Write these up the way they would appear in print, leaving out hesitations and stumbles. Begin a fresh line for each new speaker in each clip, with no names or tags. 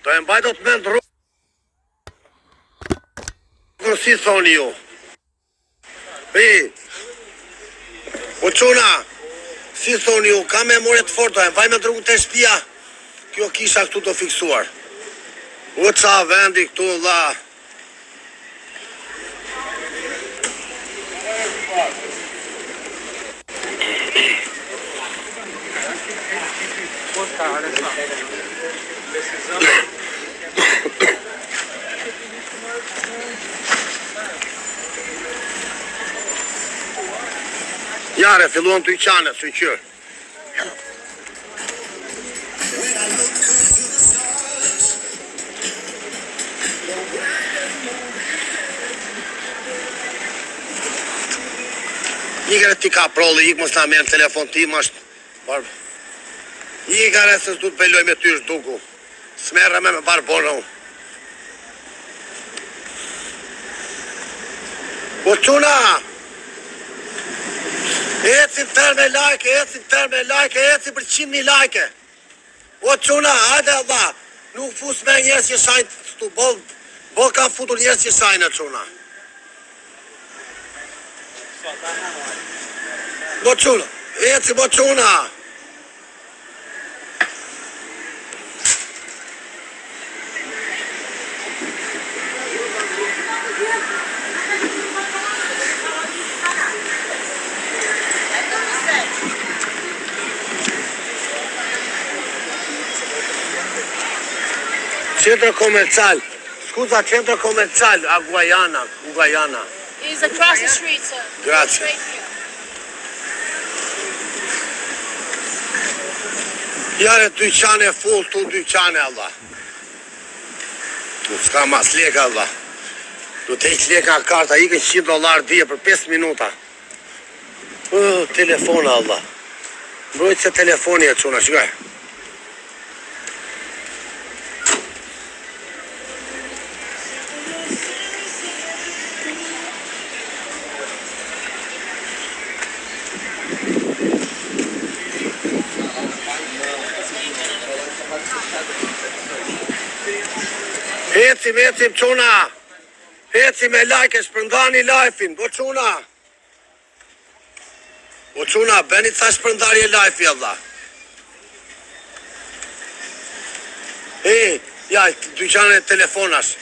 Do e mbaj do të mend rrugën si thoni ju. O quna, si thoni ju, ka memorie të fortë, do e mbaj me rrugën të shtëpia. Kjo kisha këtu të fiksuar. O qa vendi këtu dha. Jare, filluan të i qane, së i qërë. Ikare ti ka prolli, ik mos na merë në telefon tim, është... Ikare se s'du të peloj me ty shduku. S'merre me barbonë unë. Po quna! Ecim tërë me like, ecim për 100.000 like. O quna, hajde Allah, nuk fus me njerës që shajnë stu, bol ka futur njerës që shajnë e quna. Bo quna, ecim bo quna. Centro commercial. Scusa, centro commercial a Guayana.
It's across the street, sir.
Grazie.
Right here.
Jare dyqane full, tu dyqane Allah. Nuk s'ka mas leka Allah. Du të heq leka në karta, ikën $100 dhije për 5 minuta. Telefona Allah. Mbrojtë se telefoni e quna, shikaj. Ecim quna. Ecim me like, shpërndani live-in, bo quna. O quna, beni ca shpërndarje live-i Allah. Ja, dyqane telefonash.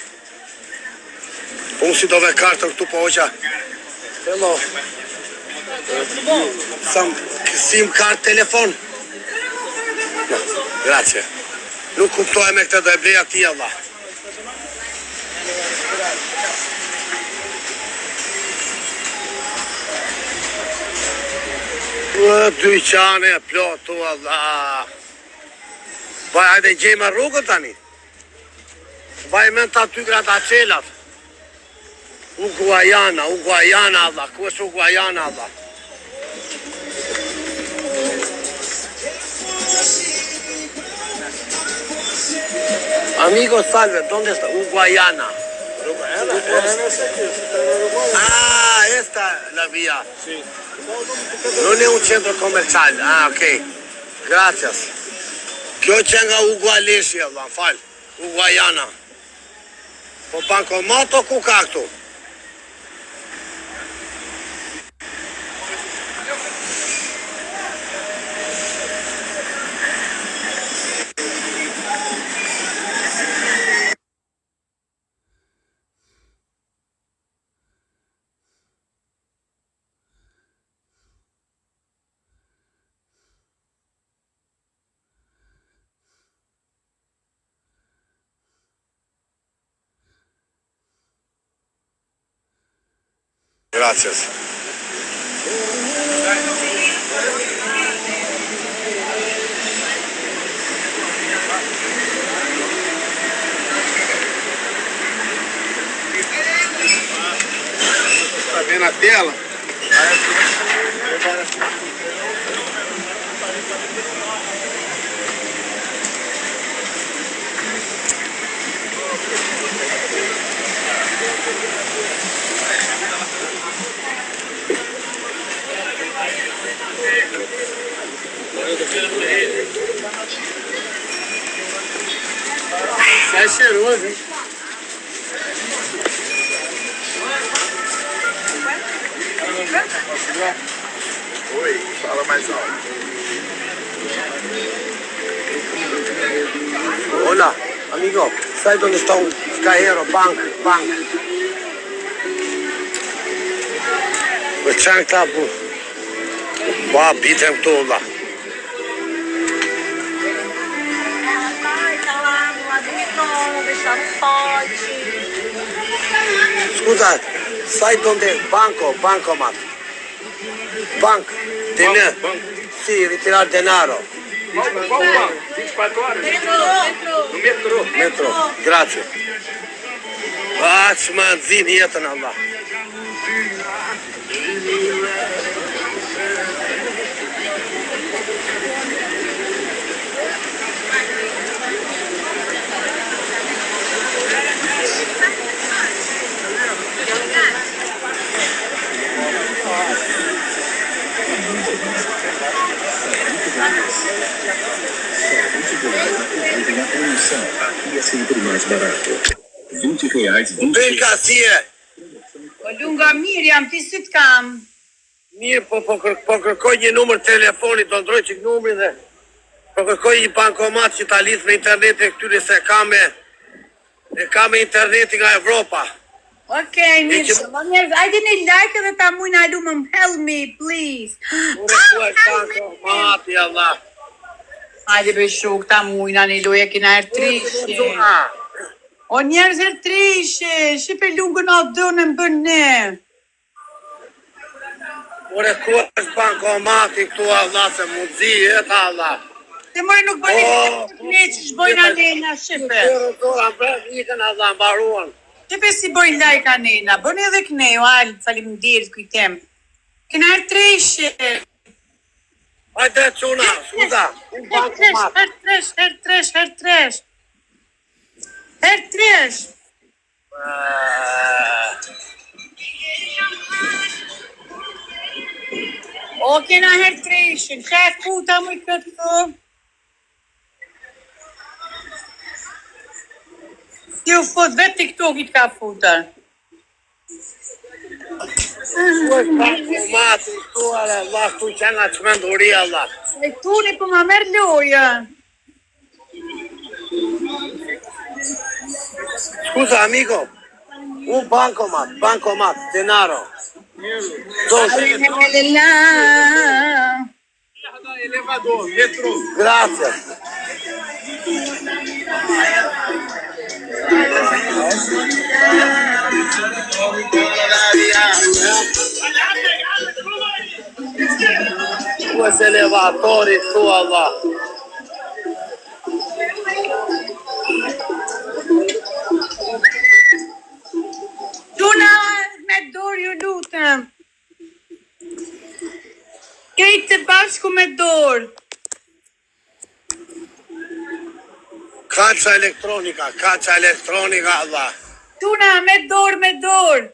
Unë si dove kartër këtu po oqa. Hello. Sim card telefon. No, grazie. Nuk kuptoj me këtë do e bleja ti Allah. Dyqane e plotu Allah. Vaj, hajde gjejme rrugën tani. Vaj men të aty gratacelat. Uguajana Allah. Ku është Uguajana Allah? Amigo, salve, ¿dónde está? Uguayana. Ah, esta es la vía.
Sí.
Non è un centro commerciale. Ah, ok. Gracias. Kjo që nga Ugualeshi, Allah, fal. Uguayana. Po bankomato ku ka këtu? Gracias. Tá vendo a tela? É cheiroso, hein?
Oi, fala mais alto.
Hola, amigo, sai dove sta un caero, bank. Për çan këta bu. Ba, bitem këtu valla. Scusa, sai dove bancomat. Bank, dinheiro. Sì, ritirare denaro.
Qual banco? 24 horas? No metrô.
Metro, grazie. Që më nëzim jetën Allah.
Ia sempre mais barato. R$20.
Belka si e?
Po lunga mirë jam, ti si t'kam?
Mirë, po kërkoj një numër telefonit, do ndroj qik numrin dhe po kërkoj një bankomat që ta lidh me internet e këtyre se ka me interneti nga Evropa.
Okej, mirë shumë. Njerëz, ajde një like edhe ta mujna lumëm. Help me, please.
Ure ku e bankomati, Allah.
Ajde be shuk, ta mujna një loje kina ertrishe. O njerëz ertrishe, shipe lungën a dënë më bën ne.
Ure ku është bankomati këtu, Allah, se mundzi jetë, Allah.
Te mërë nuk bëni ne që shbojnë anena, shipe.
Ikën, Allah, mbaruan.
Shipe si bojnë like anena, bëni edhe kënejo, alë, falim dirë kujtem. Kina ertrishe.
Hajde, quna, scusa, un bankomat.
Her tresh. O, kena her treshin, shef puta më i këtë të. Ti u fut, vetë TikTokit ka futa.
Bankomati këtu, Allah, këtu që nga çmenduri, Allah.
E tuni për ma merë loja.
Scusa, amigo, un bancomat, denaro.
Elevador, metrô.
Grazie. Due elevatori tu, Allah.
Tuna me dorë ju lutëm. Kejtë të bashku me dorë.
Kaça elektronika, Allah.
Tuna me dorë.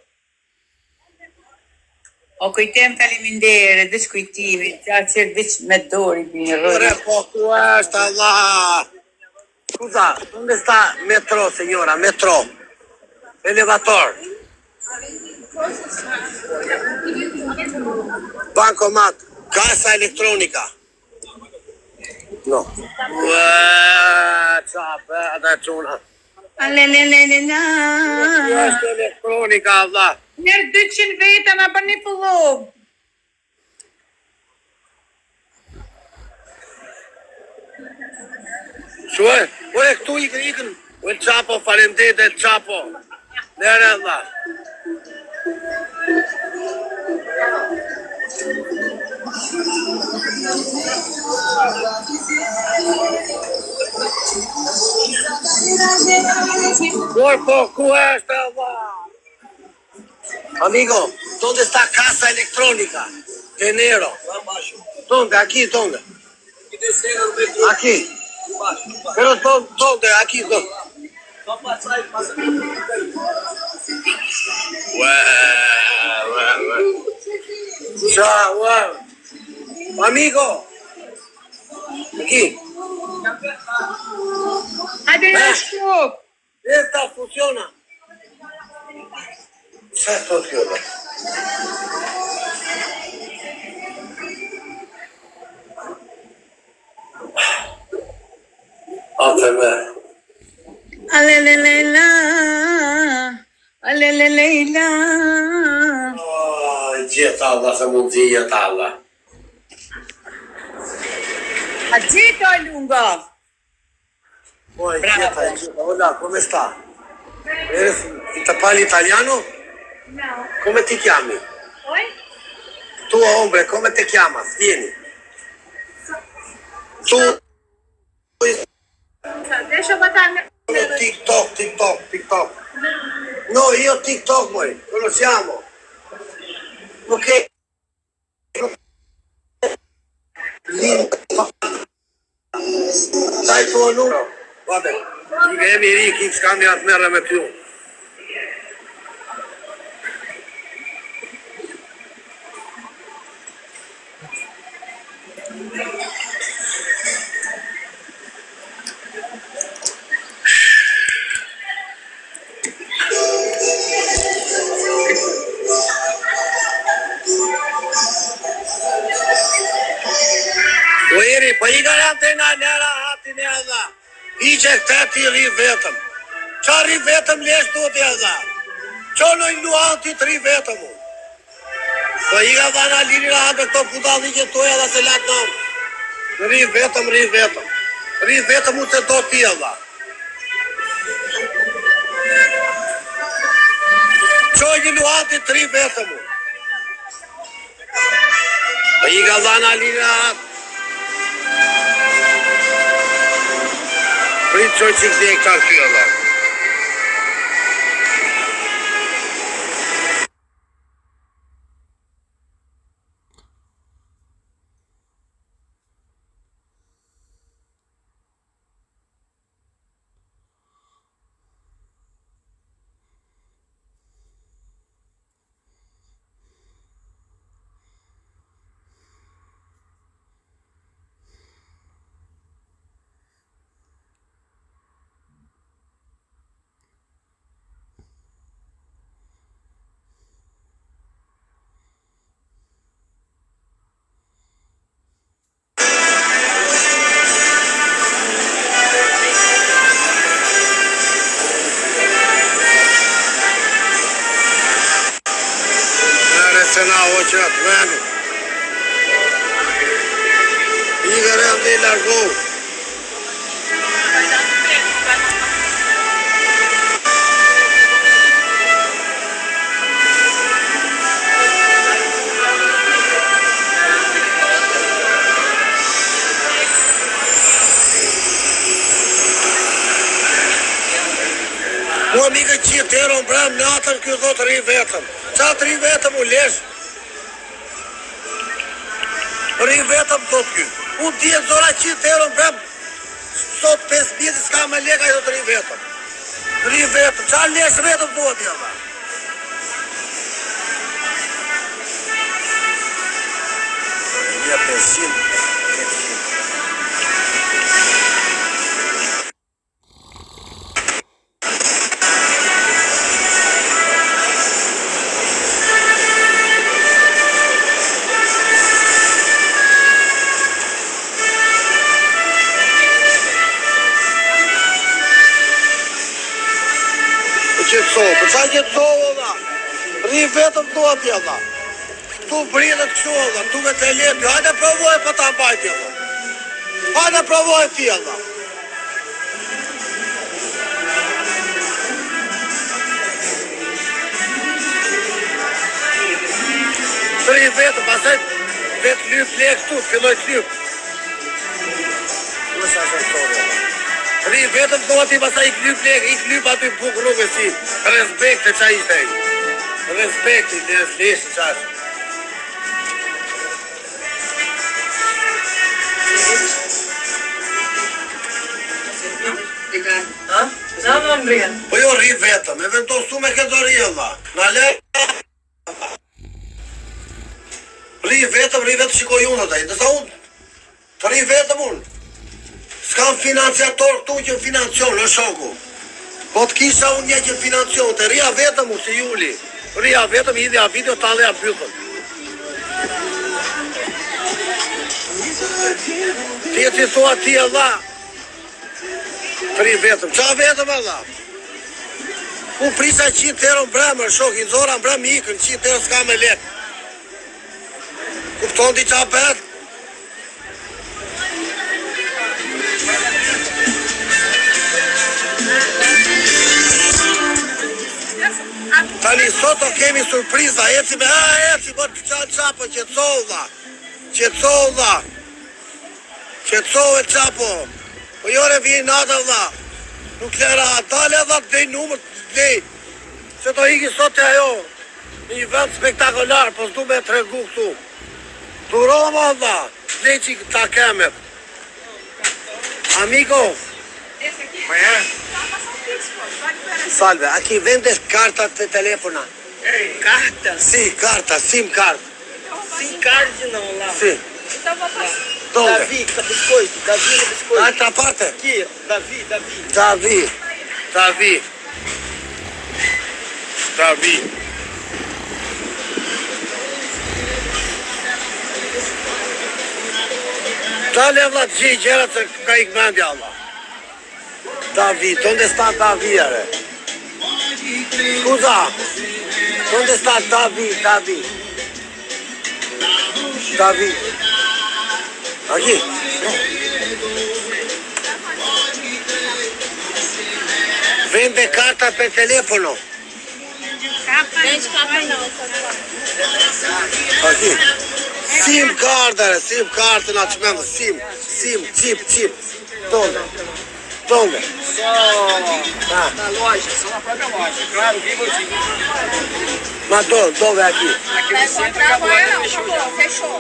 O kujtem faleminderit, dhe shkujtimi, që që me dorë i bini
Ore,
rrë.
po, ku është, Allah. Scusa, dove sta metro, signora? Metro. Elevator. Bancomat. Casa elettronica. No. Qa bëda quna.
Alelelelela.
Ku është elektronika, Allah.
Njerë 200 veta na për një follow.
Shue, ore, këtu ikën. El Chapo, falemderit El Chapo. Lere, Allah. Corpo, ku është, Allah? Amigo, ¿dónde está casa electrónica? Dinero. ¿Dónde? Aquí, ¿dónde? Aquí. Pero ¿dónde? Aquí, ¿dónde? Chao, amigo. Aquí.
Hajde në shok.
Esta funciona. Çfarë thot kjo? Atëme.
Alelelejla, alelelejla.
Gjithë Allah se mund të jetë Allah.
A gjithë o lunga?
Poi, Gietta, hola, come sta? Ti parli italiano?
No.
Come ti chiami?
Oi?
Tu, hombre, come ti chiamas? Vieni. Tu,
Deixa eu botar meu...
TikTok. No, io TikTok, poi, conosciamo. Ok? Dai tuo numero. Vabbè, i miei ricchi scambiano a merda me più. Ojeri, pa i garante na lera hatin e adha. I që këta ti ri vetëm. Qa ri vetëm lesh do t'i adha. Qa në i luan ti të ri vetëm u. Pa i ga dhana liri rahat me këto pudalli që toja dhe se latë nëmë. Ri vetëm. Ri vetëm u të do t'i adha. Qa i luan ti të ri vetëm u. Pa i ga dhana liri rahat. Prit qoj që këzje e këtar kjo Allah. Sena hoqat, veni. Igor e ndi largohu. Mua mi ka qitë të eron bram natën kjo do të ri vetëm. Qa të ri vetëm u lesh? Ri vetëm do të kjo. Unë djetë zora qitë të eron bram. Sot 5 vjetë s'ka me leka i do të ri vetëm. Ri vetëm. Qa lesh vetëm do të jema? Një 500. Qëtësohë, për qa qëtësohë, oda? Ri vetëm do atje, oda. Tu brilët kështu, oda, tu me të letë, hajde provoj për ta mbajtje, oda. Hajde provoj ti, oda. Ri vetëm, pasaj vetë lyp le kështu, filloj të lyp. Në shashë shtorë, oda. Ri vetëm do ati pasaj i klyp aty buk rrugë si. Respekte qa ishte e. Respekte, leshë qash. Po jo ri vetëm, e vendosu me këtë ri Allah. Në le... Ri vetëm shikoj unë ataj, dhe sa unë. Të ri vetëm unë. S'kam financiator këtu që financion në shoku. Po të kisha unë një që financion të rria vetëm u si Juli. Rria vetëm, hidhja video të aleja bythën. Ti e ti thua ti e dha. Tri vetëm, qa vetëm e dha? Unë prisa 100 euro në bremër, shokin, zora në bremë ikën, 100 euro s'ka me lek. Kupton ti qa bet? Tani soto kemi surpriza, eci me, eci, bërë qanë qapo, qetësove qapo, po jore vjen nata vla, nuk lera, dale dha të dhej numër, dhej, se to hiki sot e ajo, një vend spektakular, po s'du me tregu këtu, Turoma vla, dhej që ta kemet, amigo, salve, aquí vendes cartas de telefona.
Carta?
Sí, carta, SIM card.
Sim card não lá.
Sí. ¿Dónde?
Davi, biscoito. Davi no biscoito.
¿A esta parte?
Aqui, Davi.
Dale vla të gjej gjera se ka ik mendja Allah. Davi, ¿dónde está Davi, are? Scusa, ¿dónde está Davi? Aquí. Vende carta per telefono. Aquí. SIM card, na që mendë, SIM, chip. ¿Dónde?
Só na loja, só na própria loja. Claro, Vivo Sim.
Mas dónde aqui?
Aqui no centro acabou,
Agora não,
fechou já.
acabou, fechou.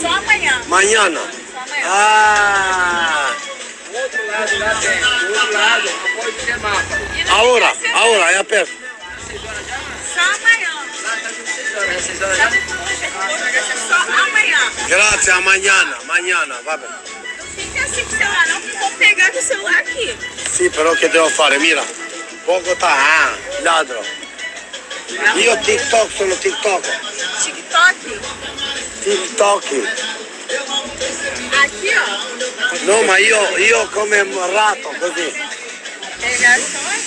Só amanhã.
Mañana.
Só amanhã.
Ah.
Do outro lado lá tem. Do outro lado, apoio de semáforo.
Ahora, é perto.
6 horas já?
Só amanhã.
Lá tá com 6 horas. É 6 horas
Já
já?
tem tudo jeito, vai ser só amanhã.
Grazie, mañana, va bene.
Não fica assim com o celular, não, que vou pegar teu celular aqui.
Sì, però che devo fare? Mira, Bogotà, ladro. Io sono TikTok.
TikTok. Aqui, ó.
No, ma io come un ratto, così.
Pegar o celular.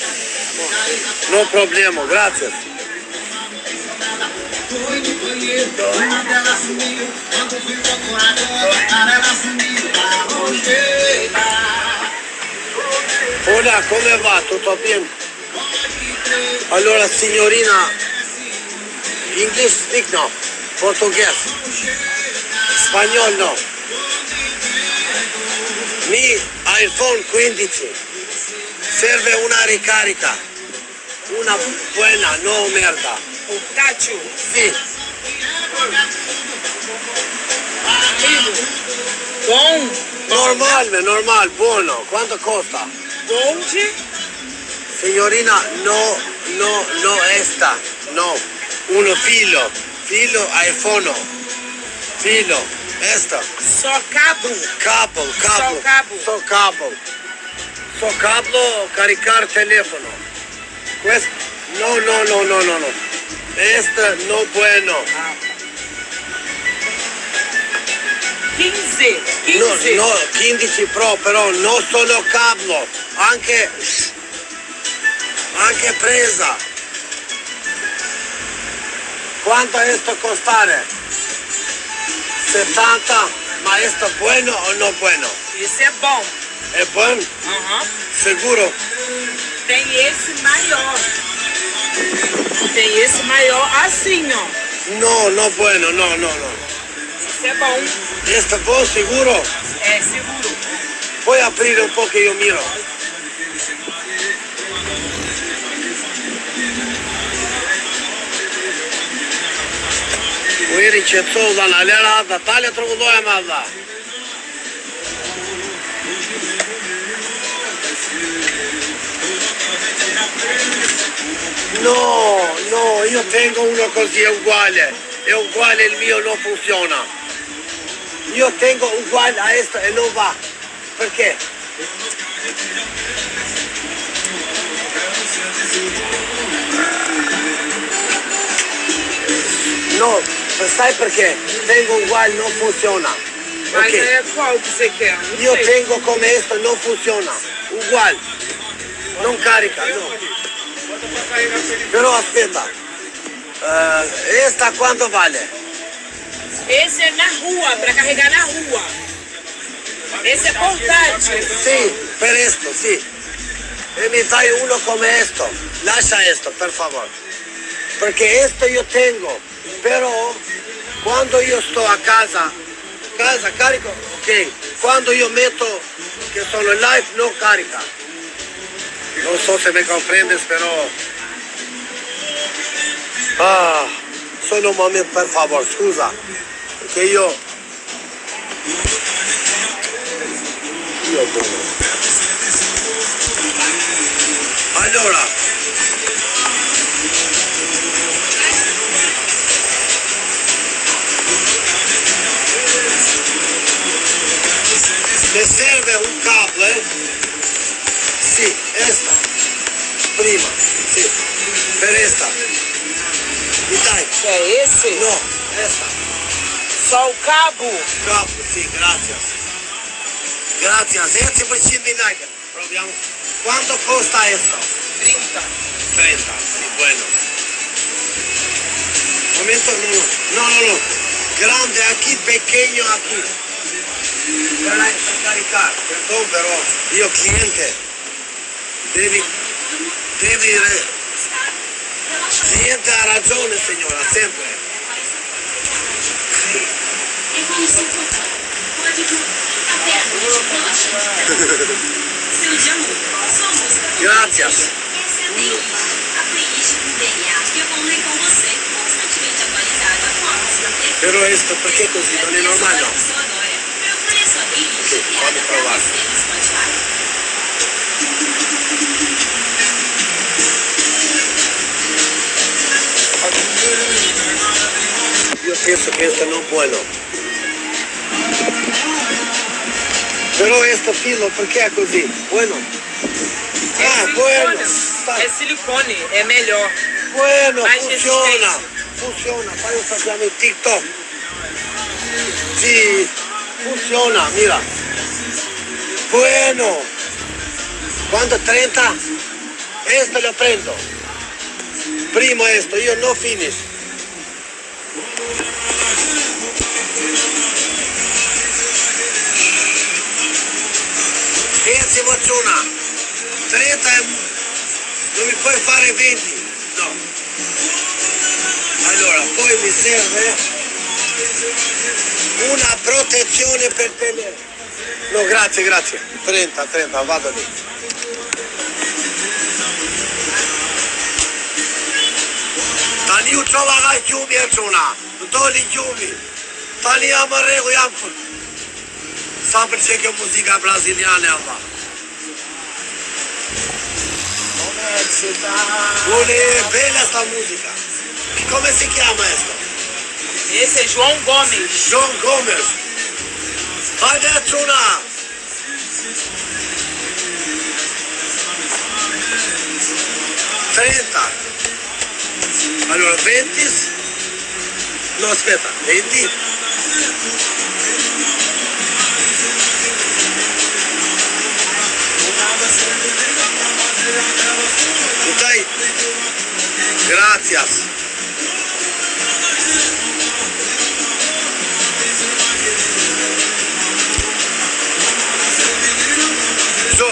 No problema, grazie. Hola, come va? Tutto bene? Allora, signorina, English speak no, português, spagnolo no. Mi iPhone 15 serve una ricarica, una buena, no merda.
Tátil.
Sì,
Bom.
normal, buono. Quanto costa?
Bonde.
Signorina, no esta, no. Uno filo iPhone, filo, esta.
Só cabo.
Cabo. Só cabo, caricar telefono. Questo, no. Esta no bueno.
15.
No, 15 Pro, però non solo cavo, anche presa. Quanto esto costare? 70, ma esto bueno o no bueno?
Esse é bom.
É bom?
Aham.
Seguro?
Tem esse maior. Tem esse maior assim, ó.
No bueno, no.
Esse é bom.
Esto bom, seguro?
É seguro.
Puoi aprire un po' che io miro. Ujeri qetësova në alera dhe tale të rëgullohem adha. No, io tengo uno così, è uguale il mio, non funziona. Io tengo uguale a questo e non va. Perché? Sai perché tengo uguale non funziona.
Mas
Ok.
é qual que você quer? Não
Io
sei.
tengo come questo non funziona. Uguale. Non carica, no. Però aspetta. Esta quanto vale?
Esse é na rua, pra carregar na rua. Esse é portátil.
Sì, per esto, sì. E mi dai uno come esto. Lascia esto, per favore. Perché esto io tengo. Però quando io sto a casa carico, ok. Quando io metto che sono in live non carica. Non so se mi comprendes, però. Ah, solo un momento per favore, scusa. Perché io allora le serve un cable? Sì, esta. Prima, sì. Per esta. Mi dai?
É esse?
No, esta.
Só o cabo?
Cable, sì, grazie. Grazie, 10% di like. Proviamo. Quanto costa esto?
30.
30, sì, bueno. Momento, no. Grande aquí, pequeño aquí. Per caricare, perdón, però io cliente. Cliente ha ragione, signora, sempre. Grazie. Però questo perché così? Non è normale, no? Ok, fammi provare. Io penso che questo non è buono. Però questo filo perché è così? Bueno. Ah, bueno.
É silicone, é melhor.
Bueno,
Mais
funziona.
resistente.
Funziona, poi lo facciamo in TikTok. Sì, funziona, mira. Bueno. Quanto? 30? Questo lo prendo. Primo questo, io no finish. Ragazzi, faccio una. 30 non mi puoi fare 20. No. Allora, poi mi serve una protezione per tenere. No, grazie. 30, vado lì. Tani u qova nga gjumi e quna. Në doli gjumi. Tani jam më regu, jam fër. Sa përqe kjo muzika braziliane, Allah. Buone, bella sta musica. Come si chiama questo?
Esse é João Gomes.
John Gomez. Hajde quna. Allora, 20. No, aspetta, 20. Dai. Gracias. So.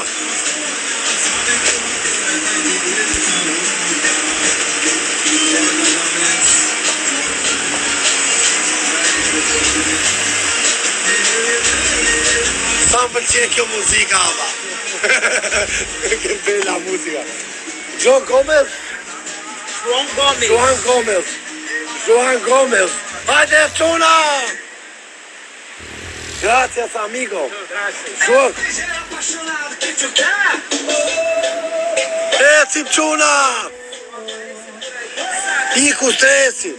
Sa më pëlqen kjo muzika, ava. Che bella musica. João Gomes.
João Gomes.
João Gomes. Hajde quna! Grazie, amigo. João. Ecim quna! Iku stresi.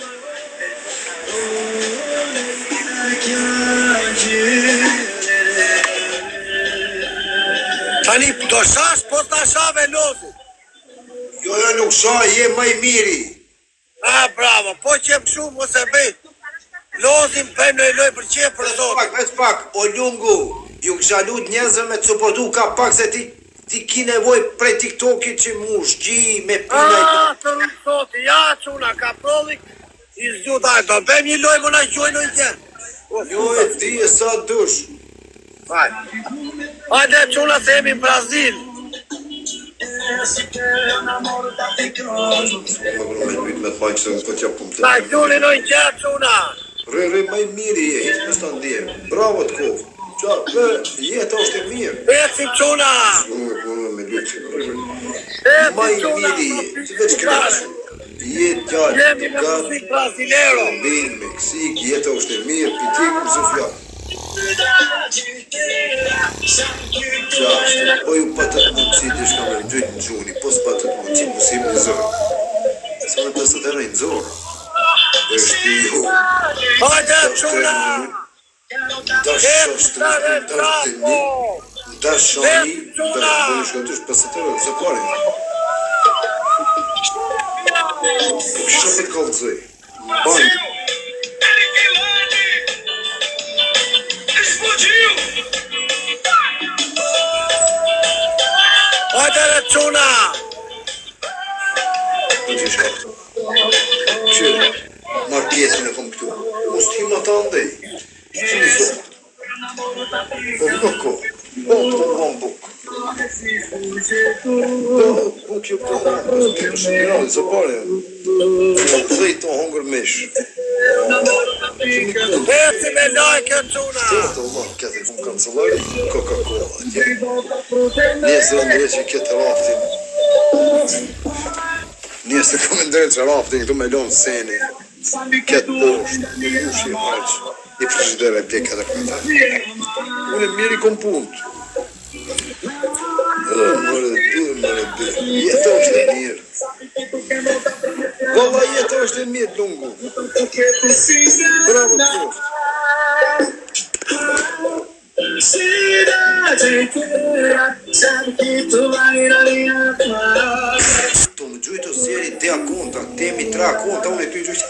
Tani, do shash, po t'na shave lozi.
Jo, nuk shoh, je më i miri.
Ah, bravo, po qem shumë mos e bëj. Lozim për në loj për qef për zotë.
Veç pak, o lungu, ju kësha lut njerëzve me të suportu ka pak se ti ki nevoj prej TikTokit që mu shgji me pina
Të rrë zotë, ja quna, ka prollik, i zgjutaj, do bëjmë një loj më na gjojnë në tjerë.
Jo e ti e sa dush.
Hajde quna se jemi në Brazil.
Me të bajnë që të t'ja pëm të
Na gjoni në tjerë quna.
Re, maj miri e, hiç më s'ta ndihem. Bravo të kovë. Qa, jetë është e mirë.
Ecim quna.
Me luqë.
Ecim
Maj
quna.
miri e, që veç kresh. Jetë gjallë,
Jemi me muzik brasilero.
Lombinë, Meksik, jetë është e mirë, pitiku më zëfja. Qashtë, po ju patët mundësi të shka me gjytë në gjuni, po s'patët mundësi mësim në zërë. Sa me pasë të rejnë zorë. Eshtë ju.
Hajde quna.
Dash shoshtër, dash të një, dash shani, dash shkatush pasë të rejnë, zëpare. Shopet kalëzëj. Banjë.
Hajde re quna.
Që, marrë pjesën e kom këtu. Mos t'hi ma ta ndej. Që një zonë. Po nuk ko. Po të kom buk. Buk ju po kom. Së shkirali, së pare. Të dhejt të hongër mish.
Eci me like quna.
Të Allah, këtë i kom kancelari, Coca-Cola. Njësë dhe ndre që këtë raftin. Njësë kom ndre që raftin, këtu me lonë seni. Këtë poshtë, në ushi e haqë. I frigider e bleka dhe këta. Unë e mirë i kom punët. Mëre dhe. Jetë është e mirë. Valla jetë është e mirë, lungu. Bravo të koftë. Të më gjujtë o seri dea konta, temi 3 konta, unë e ty gjujtë.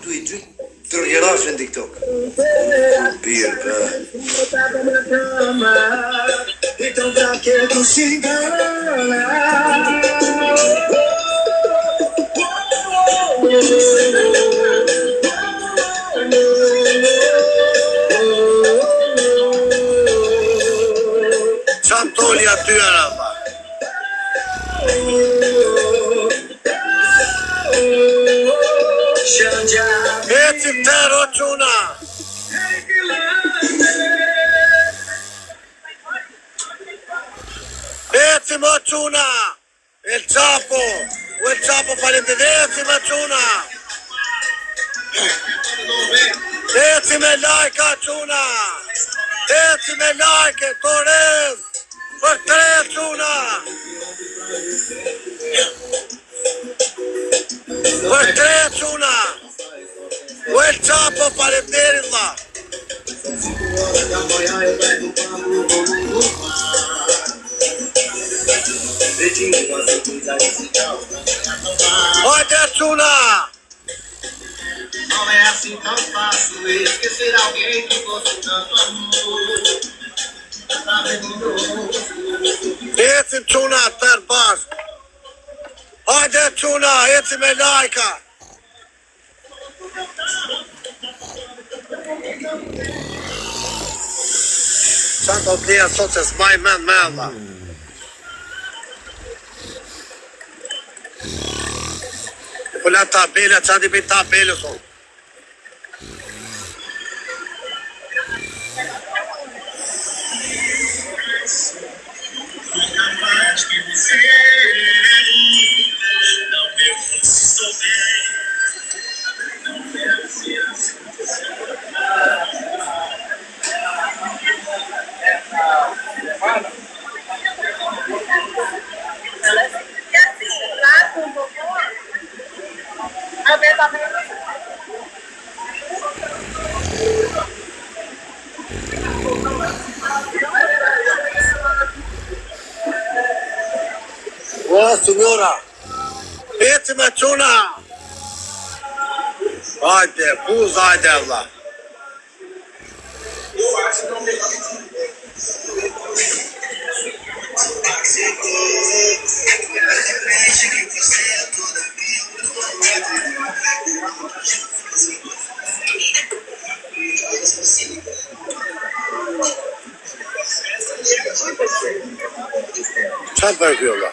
Tu i gjujtë 3 herash në TikTok. Birë, be.
Qanë toli atyra, ba. Ecim tero quna. Ecim o quna. El Chapo falenderit. Ecim o quna. Ecim e like quna. Ecim e like, Torres. Për 3 quna. Për 3 quna. O El Chapo falenderit dha. Hajde quna.
Não é assim tão fácil esquecer alguém que gosto tanto amor.
Ecim quna tër bashk. Hajde quna, ecim me lajka. Qanë të bleja sot se s'maj men me dha. Kula tabela, qanë t'i bëjt tabelë sot. O, signora, ecim e quna. Hajde, buz, hajde, Allah. Çat ver diyorlar.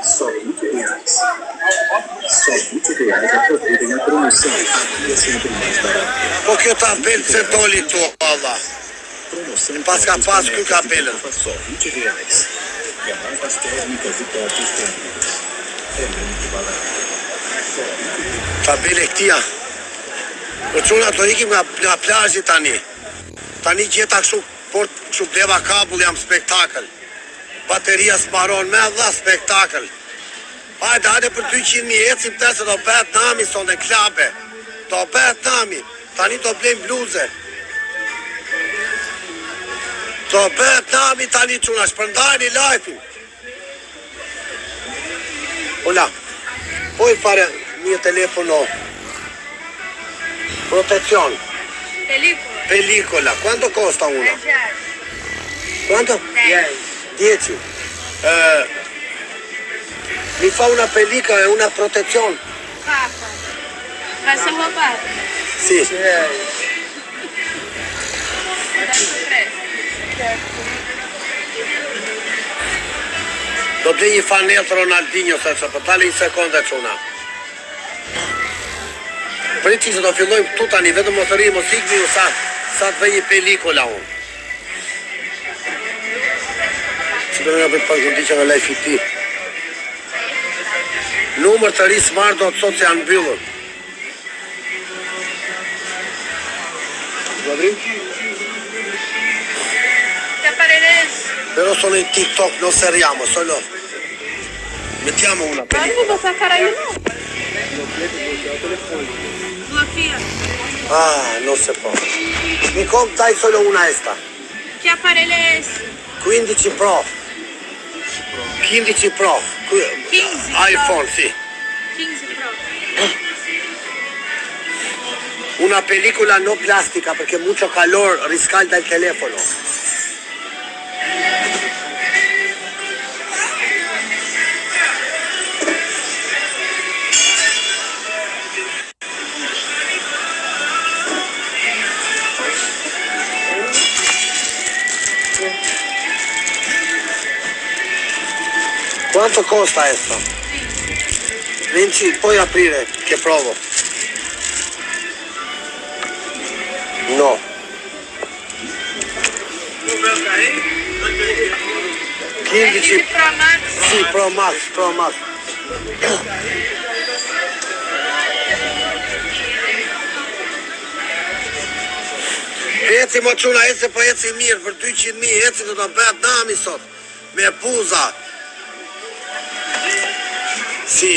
Só R$20. Só R$20 aproveitem a promoção. Aqui é sempre mais barato.
Po kjo tabel se doli tu, Allah.
Promoção
Pas ka pas ky kabelën.
Só R$20. Garrafas térmicas e potes térmicos. É muito barato. Só R$20.
Tabele këtia. Po çuna do ikim nga plazhi tani. Tani gjeta kështu, por kështu bleva kabull jam spektakël. Bateria s'maron me dha spektakël. Hajde për 200.000 ecim të se do bëhet nami sonë klabe. Do bëhet nami. Tani do blejmë bluze. Do bëhet nami tani çuna, shpërndajni lajfin. Hola. Poi fare mio telefono. Protezione. Pellicola. Quanto costa una? Quanto? 10. Mi fa una pellicola e una protezione?
Papa. Vai ser roubado.
Sì. Do blej një fanel të Ronaldinho, se për tali një sekonde çuna. Priti se do fillojmë këtu tani, vetëm mos rri mos ikni ju sa të vej një pelikola unë. Që do nga për përgjundi që nga lejfi ti. Numër të ri smart do të sot se janë mbyllur. Guadri?
Che apparello è?
Però sono in TikTok, non seriamo, solo. Mettiamo una
Ma non vou sacar aí não. Bloqueia.
Ah, non si può. Mi dai solo una esta.
Que aparelho é esse?
15 Pro. 15 Pro.
15
iPhone, sì.
15 Pro.
Una pellicola no plastica perché mucho calor riscalda il telefono. Quanto costa questo? 20, puoi aprire che provo. No. 15
Pro Max.
Sì, Pro Max. Eci më quna, eci po eci mirë, për 200.000 eci do të bëhet nami sot, me puza. Si.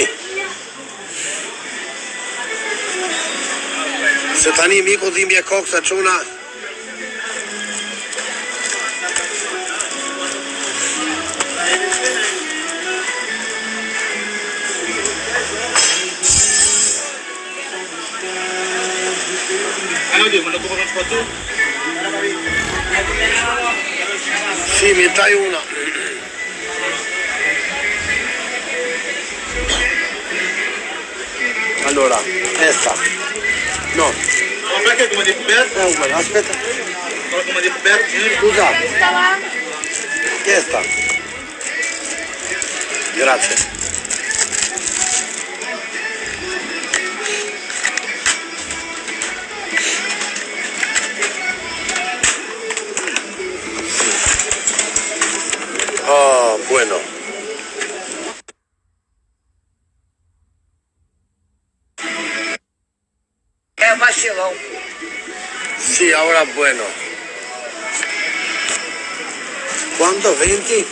Se tani miku dhimbje kokë se quna. Sì, mi dai una. Allora, questa. No.
Perché come di coperto?
Aspetta.
Come di coperto?
Scusa,
Tá lá.
questa. Grazie. Oh, bueno.
É vacilão.
Sí, ahora bueno. ¿Cuánto? 20.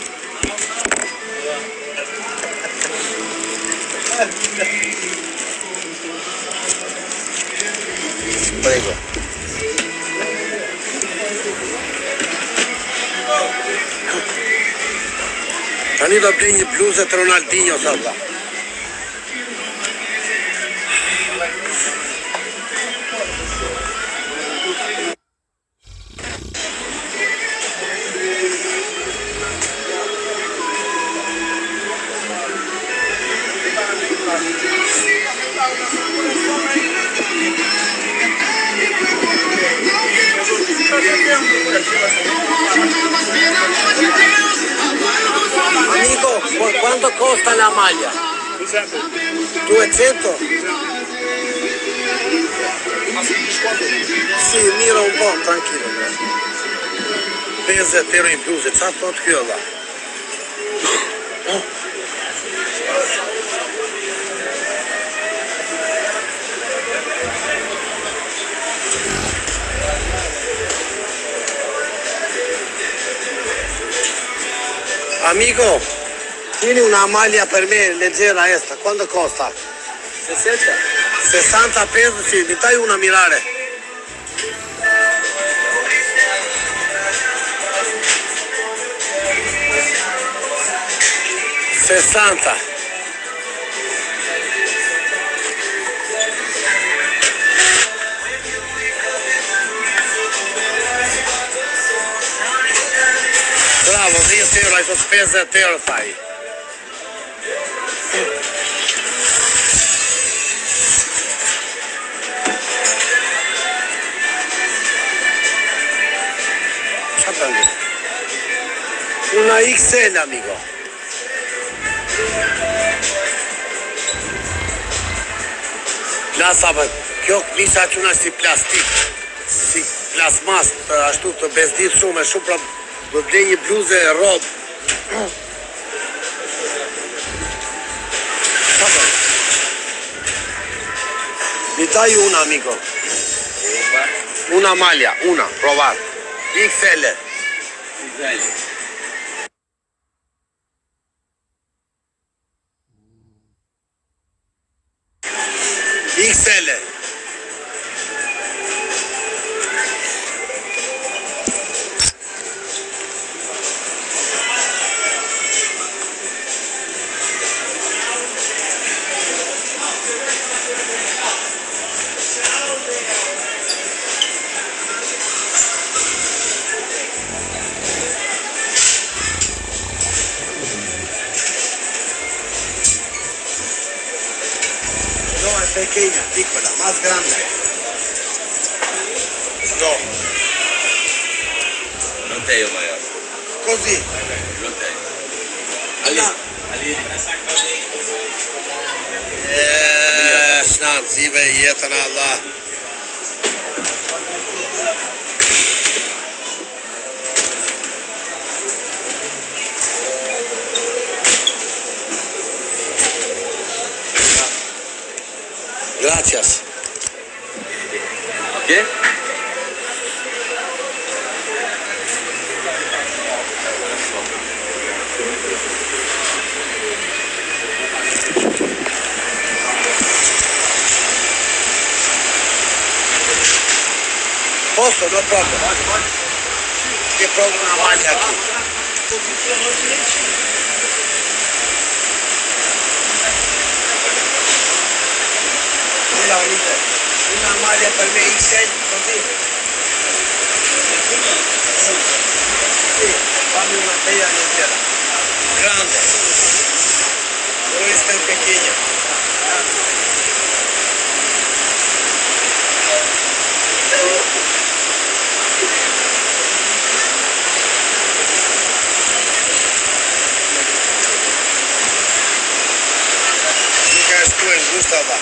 Prego. Tani do blej një bluzë të Ronaldinho, sa Quanto costa la maglia? 200? Sì, mira un po', tranquillo. 50 euro in plus, çfarë thot kjo valla? Amico, tieni una maglia per me leggera esta, quanto costa? 60? 60 peso, sì, mi dai una mirare. Sessanta. Bravo, 10 euro, hai fatto 50 euro fai. Una XL, amico. Plasa, bă, kjo nisha quna si plastik, si plasmas, ashtu të bezdit shumë pra do blej një bluze e rob. Mi dai una, amico. Una maglia, una, provar. XL. XL. No, è pequeña, piccola, más grande. No.
Non te io maior.
Così.
Non te.
Allora. Snanzive jetën Allah. Gracias.
Ok?
Posso, no problem. Che provo una maglia qui. Una maglia per me XL, così. Sì, fammi una bella leggera. Grande. Questa è pequeña. Mica es tu en gusto, va.